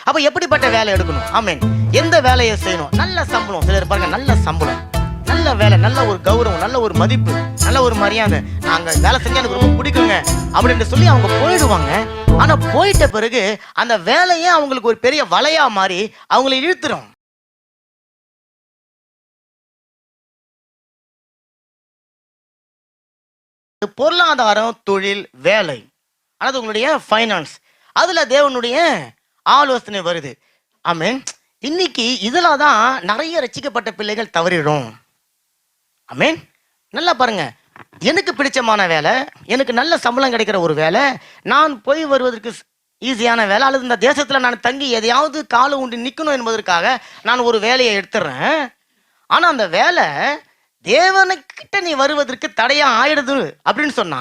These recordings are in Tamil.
அப்ப எப்படிப்பட்ட வேலை எடுக்கணும்? ஆமென். எந்த வேலையை செய்யணும்? நல்ல சம்பளம். சிலர் பாருங்க, நல்ல சம்பளம், நல்ல வேலை, நல்ல ஒரு கௌரவம், நல்ல ஒரு மதிப்பு, நல்ல ஒரு மரியாதை, நாங்க வேலை செஞ்சா எனக்கு ரொம்ப பிடிக்குங்க அப்படின்னு சொல்லி அவங்க போயிடுவாங்க. ஆனா போயிட்ட பிறகு அந்த வேலையே அவங்களுக்கு ஒரு பெரிய வலையா மாறி அவங்களை இழுத்துரும். பொருளாதாரம், தொழில், வேலை, அதாவது உங்களுடைய ஃபைனான்ஸ், அதுல தேவனுடைய ஆலோசனை வருது. ஆமென். இன்னைக்கு இதுல தான் நிறைய ரட்சிக்கப்பட்ட பிள்ளைகள் தவறிடும். ஆமென். நல்லா பாருங்க, எனக்கு பிடிச்சமான வேலை, எனக்கு நல்ல சம்பளம் கிடைக்கிற ஒரு வேலை, நான் போய் வருவதற்கு ஈஸியான வேலை, அல்லது இந்த தேசத்துல நான் தங்கி எதையாவது காலம் உண்டு நிக்கணும் என்பதற்காக நான் ஒரு வேலையை எடுத்துறேன். ஆனா அந்த வேலை தேவனுக்கிட்ட நீ வருவதற்கு தடையா ஆயிடுது அப்படின்னு சொன்னா,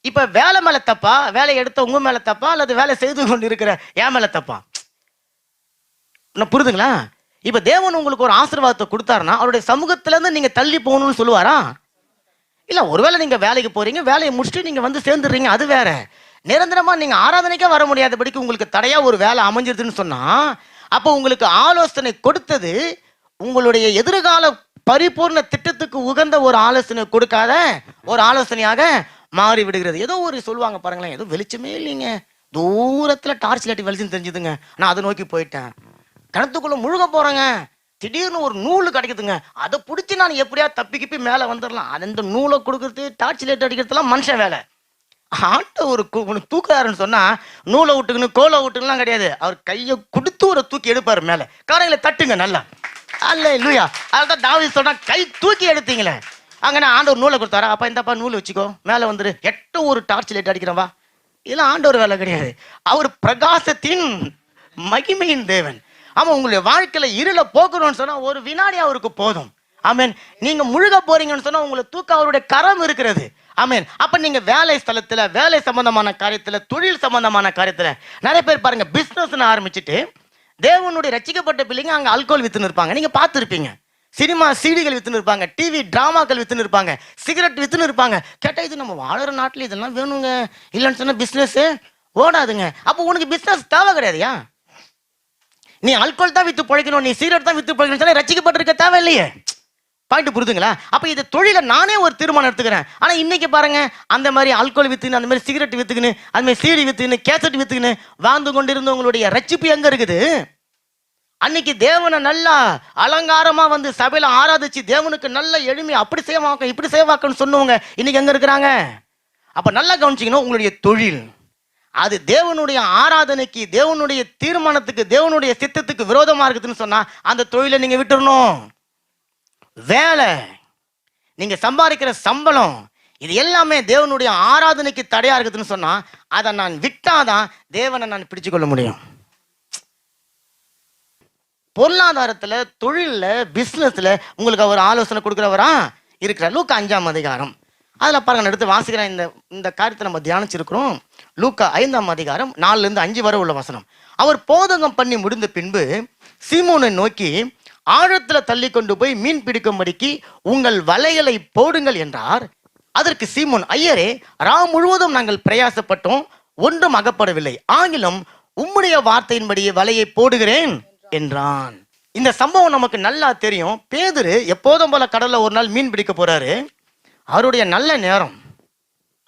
இப்ப வேலை மேல தப்பா, வேலை எடுத்த உங்க மேல தப்பா, அல்லது வேலை செய்து கொண்டு இருக்கிற என் மேல தப்பா? புரியுதுங்களா? இப்ப தேவன் உங்களுக்கு ஒரு ஆசீர்வாதத்தை கொடுத்தாருன்னா அவருடைய சமூகத்துல இருந்து நீங்க தள்ளி போகணும்னு சொல்லுவாரா? இல்ல. ஒருவேளை நீங்க வேலைக்கு போறீங்க, வேலையை முடிச்சுட்டு நீங்க வந்து சேர்ந்துடுறீங்க, அது வேற. நிரந்தரமா நீங்க ஆராதனைக்கே வர முடியாதபடிக்கு உங்களுக்கு தடையா ஒரு வேலை அமைஞ்சிருதுன்னு சொன்னா, அப்போ உங்களுக்கு ஆலோசனை கொடுத்தது உங்களுடைய எதிர்கால பரிபூர்ண திட்டத்துக்கு உகந்த ஒரு ஆலோசனை கொடுக்காத ஒரு ஆலோசனையாக மாறி விடுகிறது. ஏதோ ஒரு சொல்லுவாங்க பாருங்களேன், ஏதோ வெளிச்சமே இல்லைங்க, தூரத்துல டார்ச் லைட் வெளிச்சம் தெரிஞ்சுதுங்க, நான் அதை நோக்கி போயிட்டேன். கிணத்துக்குள்ள முழுக போறேங்க, திடீர்னு ஒரு நூல் கிடைக்குதுங்க, அதை பிடிச்சி நான் எப்படியா தப்பிக்கிப்பி மேல வந்துடலாம். அந்த நூலை கொடுக்கறது, டார்ச் லைட் அடிக்கிறதுலாம் மனுஷன் வேலை. ஆண்ட ஒரு தூக்குறாருன்னு சொன்னா நூலை விட்டுக்கணும், கோலை விட்டுக்கலாம் கிடையாது. அவர் கையை கொடுத்து ஒரு தூக்கி எடுப்பாரு மேல. காரங்களை தட்டுங்க நல்லா. அல்லேலூயா. அதான் தாவீது சொல்றான், கை தூக்கி எடுத்தீங்களே. அங்கே ஆண்டவர் நூலை கொடுத்தாரா, அப்ப இந்தப்பா நூல் வச்சுக்கோ, மேல வந்துரு, எட்ட ஒரு டார்ச் லைட் அடிக்கிறவா. இதெல்லாம் ஆண்டவர் வேலை கிடையாது. அவர் பிரகாசத்தின் மகிமையின் தேவன். ஆமா, உங்களுடைய வாழ்க்கையில இருளை போக்கணும்னு சொன்னா ஒரு வினாடி அவருக்கு போதும். ஆமென். நீங்க முழுக போறீங்கன்னு சொன்னா உங்களை தூக்க அவருடைய கரம் இருக்கிறது. ஆமென். அப்ப நீங்க வேலை ஸ்தலத்துல, வேலை சம்பந்தமான காரியத்துல, தொழில் சம்பந்தமான காரியத்துல, நிறைய பேர் பாருங்க பிசினஸ் ஆரம்பிச்சுட்டு தேவனுடைய ரட்சிக்கப்பட்ட பிள்ளைங்க அங்க ஆல்கோல் வித்துன்னு இருப்பாங்க. நீங்க பார்த்துருப்பீங்க. சினிமா சீடிகள் வித்துன்னு இருப்பாங்க, டிவி டிராமாக்கள் வித்துன்னு இருப்பாங்க, சிகரெட் வித்துன்னு இருப்பாங்க. கேட்டா இது நம்ம வாழற நாட்டுல இதெல்லாம் வேணுங்க, இல்லைன்னு சொன்னா பிசினஸ் ஓடாதுங்க. அப்போ உனக்கு பிசினஸ் தேவை கிடையாதுயா. நீ ஆல்கோல் தான் வித்து பிழைக்கணும், நீ சிகரெட் தான் வித்து பிழைக்கணும், ரட்சிக்கப்பட்டிருக்க தேவை இல்லையே. பாயிண்ட் புரிதுங்களா? அப்ப இது தொழில நானே ஒரு தீர்மானம் எடுத்துக்கிறேன். ஆனா இன்னைக்கு பாருங்க, அந்த மாதிரி ஆல்கோல் வித்துன்னு, அந்த மாதிரி சிகரெட் வித்துக்குன்னு, அந்த மாதிரி சீடி வித்துன்னு, கேசட் வித்துக்குன்னு வாழ்ந்து கொண்டிருந்த உங்களுடைய ரட்சிப்பு எங்க இருக்குது? அன்னைக்கு தேவனை நல்லா அலங்காரமா வந்து சபையில ஆராதிச்சு தேவனுக்கு நல்ல எளிமை, அப்படி செய்வாக்க இப்படி செய்வாக்கன்னு சொன்னவங்க இன்னைக்கு எங்க இருக்கிறாங்க? அப்ப நல்லா கவனிச்சிக்கணும், உங்களுடைய தொழில் அது தேவனுடைய ஆராதனைக்கு, தேவனுடைய தீர்மானத்துக்கு, தேவனுடைய சித்தத்துக்கு விரோதமா இருக்குதுன்னு சொன்னா அந்த தொழிலை நீங்க விட்டுறணும். வேலை, நீங்க சம்பாதிக்கிற சம்பளம், இது எல்லாமே தேவனுடைய ஆராதனைக்கு தடையா இருக்குதுன்னு சொன்னா அதை நான் விட்டாதான் தேவனை நான் பிடிச்சு கொள்ள முடியும். பொருளாதாரத்துல, தொழில்ல, பிசினஸ்ல உங்களுக்கு அவர் ஆலோசனை கொடுக்கிறவரா இருக்கிறார். லூக்கா 5ஆம் அதிகாரம், அதுல பாருங்க, நான் எடுத்து வாசிக்கிறேன். இந்த காரியத்தை நம்ம தியானிச்சிருக்கிறோம். லூக்கா 5ஆம் அதிகாரம் 4-5 வரை உள்ள வசனம். அவர் போதகம் பண்ணி முடிந்த பின்பு சீமோனை நோக்கி, ஆழத்துல தள்ளி கொண்டு போய் மீன் பிடிக்கும்படிக்கு உங்கள் வலைகளை போடுங்கள் என்றார். அதற்கு சீமோன், ஐயரே, ராம் முழுவதும் நாங்கள் பிரயாசப்பட்டோம், ஒன்றும் அகப்படவில்லை, ஆகிலும் உம்முடைய வார்த்தையின்படியே வலையை போடுகிறேன் என்றான். இந்த சம்பவம் நமக்கு நல்லா தெரியும். பேதுரு எப்போதும் போல கடல்ல ஒரு நாள் மீன் பிடிக்க போறாரு. அவருடைய நல்ல நேரம்,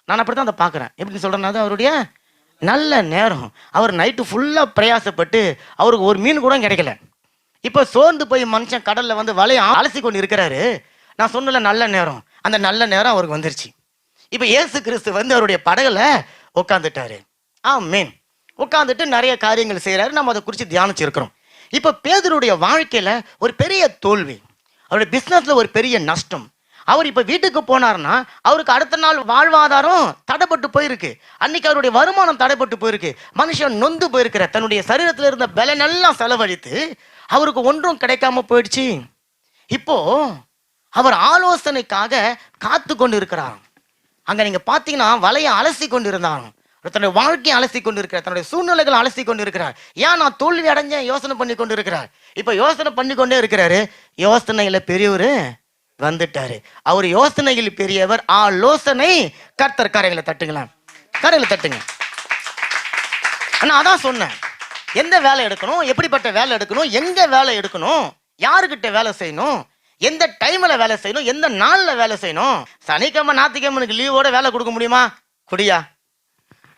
நான் அப்படித்தான் அதை பார்க்குறேன். எப்படி சொல்றேன்னா, அவருடைய நல்ல நேரம். அவர் நைட்டு ஃபுல்லா பிரயாசப்பட்டு அவருக்கு ஒரு மீன் கூட கிடைக்கல. இப்போ சோர்ந்து போய் மனுஷன் கடல்ல வந்து வலையை அலசி கொண்டு இருக்கிறாரு. நான் சொன்னல நல்ல நேரம், அந்த நல்ல நேரம் அவருக்கு வந்துருச்சு. இப்போ இயேசு கிறிஸ்து வந்து அவருடைய படகுல உட்காந்துட்டாரு. ஆமென். உட்காந்துட்டு நிறைய காரியங்கள் செய்யறாரு. நம்ம அதை குறித்து தியானிச்சிருக்கிறோம். இப்போ பேதுருடைய வாழ்க்கையில ஒரு பெரிய தோல்வி, அவருடைய பிசினஸ்ல ஒரு பெரிய நஷ்டம். அவர் இப்ப வீட்டுக்கு போனார்னா அவருக்கு அடுத்த நாள் வாழ்வாதாரம் தடைப்பட்டு போயிருக்கு. அன்னைக்கு அவருடைய வருமானம் தடைப்பட்டு போயிருக்கு. மனுஷன் நொந்து போயிருக்கிற தன்னுடைய சரீரத்தில் இருந்த பலனெல்லாம் செலவழித்து அவருக்கு ஒன்றும் கிடைக்காம போயிடுச்சு. இப்போ அவர் ஆலோசனைக்காக காத்து கொண்டு இருக்கிறார். அங்க நீங்க பாத்தீங்கன்னா வலையை அலசி கொண்டு இருந்தாங்க. தன்னுடைய வாழ்க்கையை அலசி கொண்டு இருக்கிறார், தன்னுடைய சூழ்நிலைகளை அலசி கொண்டு இருக்கிறார். ஏன் நான் தோல்வி அடைஞ்சேன் யோசனை பண்ணி கொண்டு இருக்கிறார். இப்ப யோசனை பண்ணி கொண்டே இருக்கிறாரு. யோசனையில பெரியவரு வந்துட்டாரு. அவர் யோசனையில் பெரியவர், ஆலோசனை கர்த்தர். கரைகளை தட்டுங்களா, கரைகளை தட்டுங்க. நான் அதான் சொன்னேன், எந்த வேலை எடுக்கணும், எப்படிப்பட்ட வேலை எடுக்கணும், எங்க வேலை எடுக்கணும், யாருக்கிட்ட வேலை செய்யணும், எந்த டைம்ல வேலை செய்யணும், எந்த நாள்ல வேலை செய்யணும். சனிக்கிழமை ஞாயிற்றுக்கிழமைக்கு லீவோட வேலை கொடுக்க முடியுமா? குடியா?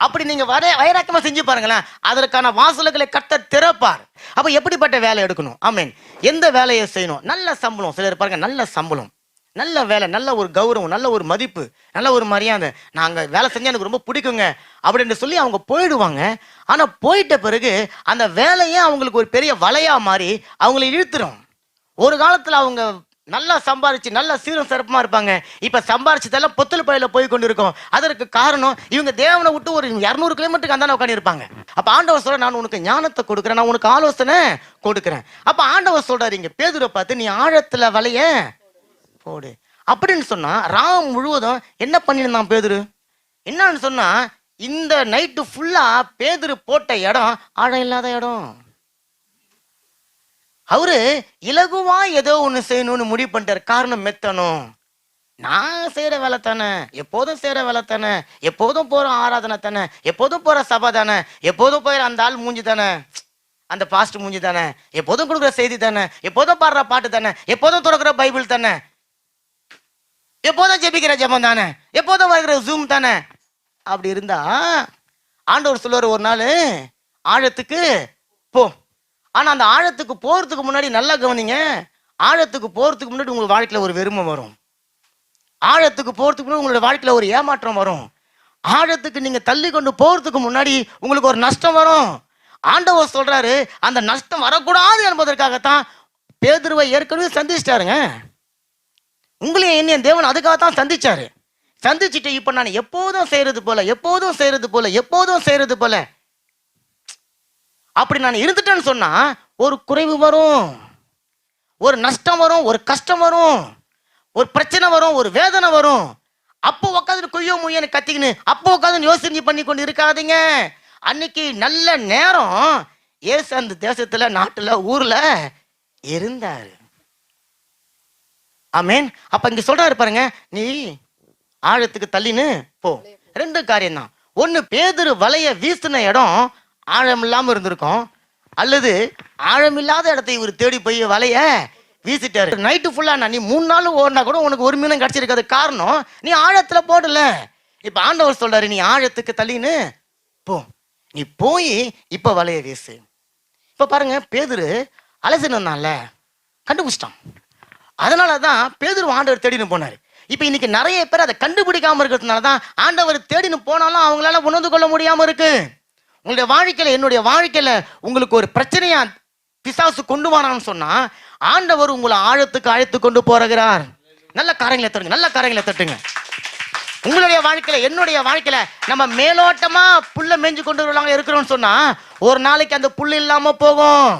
அப்படி நீங்க வைராக்கியமா செஞ்சு பாருங்களேன், அதற்கான வாசல்களை கட்ட திறப்பார். அப்ப எப்படிப்பட்ட வேலை எடுக்கணும், ஆமீன், எந்த வேலையை செய்யணும், நல்ல சம்பளம். சிலர் பாருங்க, நல்ல சம்பளம், நல்ல வேலை, நல்ல ஒரு கௌரவம், நல்ல ஒரு மதிப்பு, நல்ல ஒரு மரியாதை, நாங்க வேலை செஞ்சா எனக்கு ரொம்ப பிடிக்குங்க அப்படின்னு சொல்லி அவங்க போயிடுவாங்க. ஆனா போயிட்ட பிறகு அந்த வேலையே அவங்களுக்கு ஒரு பெரிய வலையா மாறி அவங்களை இழுத்துரும். ஒரு காலத்துல அவங்க நல்லா சம்பாதிச்சு நல்ல சீரும் சிறப்புமா இருப்பாங்க. இப்ப சம்பாதிச்சதெல்லாம் பொத்தல் பையில போய் கொண்டு இருக்கும். அதற்கு காரணம் இவங்க தேவனை விட்டு ஒரு 200 கிலோமீட்டருக்கு அந்தாண்ட உட்காந்து இருப்பாங்க. அப்ப ஆண்டவர் சொல்ற, நான் உனக்கு ஞானத்தை கொடுக்குறேன், நான் உனக்கு ஆலோசனை கொடுக்குறேன். அப்ப ஆண்டவர் சொல்றாரு இங்க பேதுரை பார்த்து, நீ ஆழத்துல வலைய போடு அப்படின்னு சொன்னா, ராம் முழுவதும் என்ன பண்ணிருந்தான் பேதுரு? என்னன்னு சொன்னா, இந்த நைட்டு ஃபுல்லா பேதுரு போட்ட இடம் ஆழம் இல்லாத இடம். அவரு இலகுவா ஏதோ ஒண்ணு செய்யணும்னு முடிவு பண்ணிட்டாரு. காரணம் மெத்தனும், நான் செய்யற வேலை தானே, எப்போதும் செய்யற வேலை தானே, எப்போதும் போற ஆராதனை தானே, எப்போதும் போற சபை தானே, எப்போதும் போயிற அந்த ஆள் மூஞ்சி தானே, அந்த பாஸ்ட் மூஞ்சி தானே, எப்போதும் கொடுக்குற செய்தி தானே, எப்போதும் பாடுற பாட்டு தானே, எப்போதும் திறக்கிற பைபிள் தானே, எப்போதும் ஜெபிக்கிற ஜெபம் தானே, எப்போதும் வருகிற ஜூம் தானே. அப்படி இருந்தா ஆண்டவர் சொல்லுவார், ஒரு நாள் ஆழத்துக்கு போ. ஆனா அந்த ஆழத்துக்கு போறதுக்கு முன்னாடி நல்லா கவனிங்க, ஆழத்துக்கு போறதுக்கு முன்னாடி உங்களுக்கு வாழ்க்கையில ஒரு வெறுமை வரும். ஆழத்துக்கு போறதுக்கு முன்னாடி உங்களோட வாழ்க்கையில ஒரு ஏமாற்றம் வரும். ஆழத்துக்கு நீங்க தள்ளி கொண்டு போறதுக்கு முன்னாடி உங்களுக்கு ஒரு நஷ்டம் வரும். ஆண்டவர் சொல்றாரு, அந்த நஷ்டம் வரக்கூடாது என்பதற்காகத்தான் பேதுருவை ஏற்கனவே சந்திச்சிட்டாருங்க. உங்களையும் என்னைய தேவன் அதுக்காகத்தான் சந்திச்சாரு. சந்திச்சுட்டு இப்ப நான் எப்போதும் செய்யறது போல, எப்போதும் செய்யறது போல, எப்போதும் செய்யறது போல அப்படி நான் இருந்துட்டேன்னு சொன்னா ஒரு குறைவு வரும், ஒரு நஷ்டம் வரும், ஒரு கஷ்டம் வரும், ஒரு பிரச்சனை வரும், ஒரு வேதனை வரும். அப்போ உட்காந்து குய்யோ முய்யன்னு கத்திக்கின்னு அப்போ உட்காந்து யோசனை பண்ணி கொண்டு இருக்காதீங்க. அன்னைக்கு நல்ல நேரம் ஏசு அந்த தேசத்துல, நாட்டுல, ஊர்ல இருந்தாரு. ஆமேன். அப்ப இங்க சொல்றாரு பாருங்க, நீ ஆழத்துக்கு தள்ளின்னு போ. 2 காரியம் தான். ஒண்ணு, பேதுரு வலைய வீசின இடம் ஆழம் இல்லாம இருந்திருக்கும், அல்லது ஆழமில்லாத இடத்தை இவர் தேடி போய் வலைய வீசிட்டாரு. நைட்டு ஃபுல்லா நீ 3 நாள் ஓடினா கூட உனக்கு ஒரு மீனும் கிடைச்சிருக்காது. காரணம், நீ ஆழத்துல போடல. இப்ப ஆண்டவர் சொல்றாரு, நீ ஆழத்துக்கு தள்ளின்னு போ, நீ போய் இப்ப வலைய வீசு. இப்ப பாருங்க, பேதுரு அலசினால கண்டுபிடிச்சிட்டான். அதனாலதான் பேதுரு ஆண்டவர் தேடின்னு போனாரு. இப்ப இன்னைக்கு நிறைய பேர் அதை கண்டுபிடிக்காம இருக்கிறதுனாலதான் ஆண்டவர் தேடின்னு போனாலும் அவங்களால உணர்ந்து கொள்ள முடியாம இருக்கு. உங்களுடைய வாழ்க்கையில, என்னுடைய வாழ்க்கையில உங்களுக்கு ஒரு பிரச்சனையா பிசாசு கொண்டு வரான்னு சொன்னா, ஆண்டவர் உங்களை ஆழத்துக்கு அழைத்து கொண்டு போகிறார். நல்ல காரியங்களை தட்டுங்க, நல்ல காரியங்களை தட்டுங்க. உங்களுடைய வாழ்க்கையில, என்னுடைய வாழ்க்கையில நம்ம மேலோட்டமா புல்ல மேய்ஞ்சு கொண்டு இருக்கிறோம்னு சொன்னா, ஒரு நாளைக்கு அந்த புல் இல்லாம போகும்,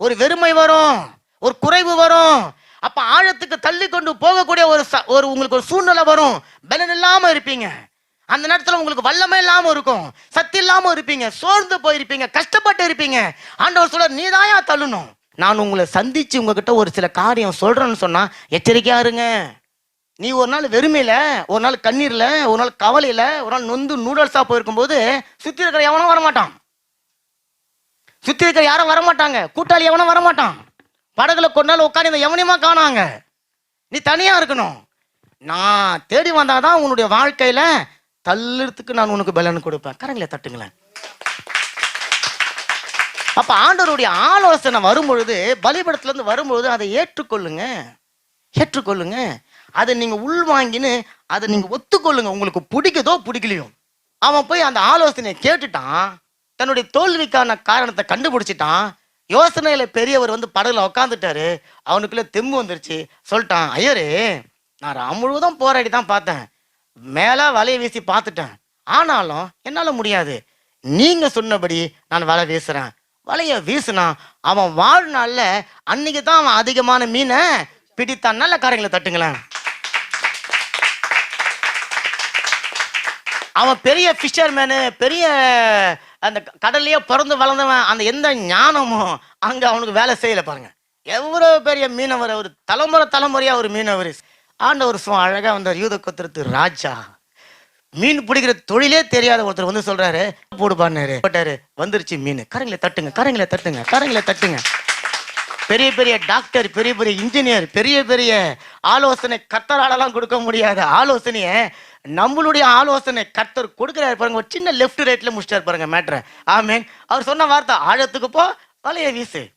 ஒரு வெறுமை வரும், ஒரு குறைவு வரும். அப்ப ஆழத்துக்கு தள்ளி கொண்டு போகக்கூடிய ஒரு உங்களுக்கு ஒரு சூழ்நிலை வரும். பலன் இல்லாம இருப்பீங்க, அந்த நேரத்துல உங்களுக்கு வல்லமை இல்லாம இருக்கும், சக்தி இல்லாம இருப்பீங்க, சோர்ந்து போயிருப்பீங்க, கஷ்டப்பட்டு இருப்பீங்க. ஆண்டவர் சொல்ற, நீதாயா தள்ளணும். நான் உங்களை சந்திச்சு உங்ககிட்ட ஒரு சில காரியம் சொல்றேன்னு சொன்னா எச்சரிக்கையா இருங்க. நீ ஒரு நாள் வெறுமையில, ஒரு நாள் கண்ணீர்ல, ஒரு நாள் கவலையில, ஒரு நாள் நொந்து நூடல்ஸா போயிருக்கும் போது சுத்தி இருக்கிற எவனும் வரமாட்டான், சுத்தி இருக்கிற யாரும் வரமாட்டாங்க, கூட்டாளி எவனும் வரமாட்டான். படகுல கொஞ்ச நாள் உட்காந்து எவனையுமா காணாங்க. நீ தனியா இருக்கணும். நான் தேடி வந்தாதான் உன்னுடைய வாழ்க்கையில தள்ளுறதுக்கு நான் உனக்கு பலன் கொடுப்பேன். கரங்களை தட்டுங்களேன். அப்ப ஆண்டவருடைய ஆலோசனை வரும்பொழுது, பலிபீடத்துல இருந்து வரும்பொழுது அதை ஏற்றுக்கொள்ளுங்க, ஏற்றுக்கொள்ளுங்க. அதை நீங்க உள்வாங்கின்னு அதை நீங்க ஒத்துக்கொள்ளுங்க. உங்களுக்கு பிடிக்குதோ பிடிக்கலையோ. அவன் போய் அந்த ஆலோசனையை கேட்டுட்டான், தன்னுடைய தோல்விக்கான காரணத்தை கண்டுபிடிச்சிட்டான். யோசனையில பெரியவர் வந்து படகுல உட்காந்துட்டாரு. அவனுக்குள்ள தெம்பு வந்துருச்சு. சொல்லிட்டான், ஐயரே, நான் ராம் முழுவதும் போராடி தான் பார்த்தேன், மேல வலையை வீசி பார்த்துட்டேன், ஆனாலும் என்னால முடியாது. நீங்க சொன்னபடி நான் வலை வீசுறேன். வலைய வீசுனா அவன் வாழ்நாள்ல அன்னைக்கு தான் அவன் அதிகமான மீனை பிடித்தான். நல்ல காரியங்களை தட்டுங்களேன். அவன் பெரிய ஃபிஷர்மேனு, பெரிய அந்த கடல்லையே பிறந்து வளர்ந்தவன். அந்த எந்த ஞானமும் அங்க அவனுக்கு வேலை செய்யல. பாருங்க, எவ்வளவு பெரிய மீனவர், ஒரு தலைமுறையா ஒரு மீனவர். ஆண்டவர் அழகா வந்தார், யூத கோத்திரத்து ராஜா, மீன் பிடிக்கிற தொழிலே தெரியாத ஒருத்தர் வந்து சொல்றாரு, போடுப்பாரு போட்டாரு, வந்துருச்சு மீன். கரங்களை தட்டுங்க, கரங்களை தட்டுங்க, கரங்களை தட்டுங்க. பெரிய பெரிய டாக்டர், பெரிய பெரிய இன்ஜினியர், பெரிய பெரிய ஆலோசனை கர்த்தராலலாம் கொடுக்க முடியாத ஆலோசனையை நம்மளுடைய ஆலோசனை கர்த்தர் கொடுக்கிறாரு பாருங்க. ஒரு சின்ன லெஃப்ட் ரைட்ல முடிச்சிட்டாரு பாருங்க மேட்ரை. ஆமேன். அவர் சொன்ன வார்த்தை, ஆழத்துக்கு போ, வலையை வீசு.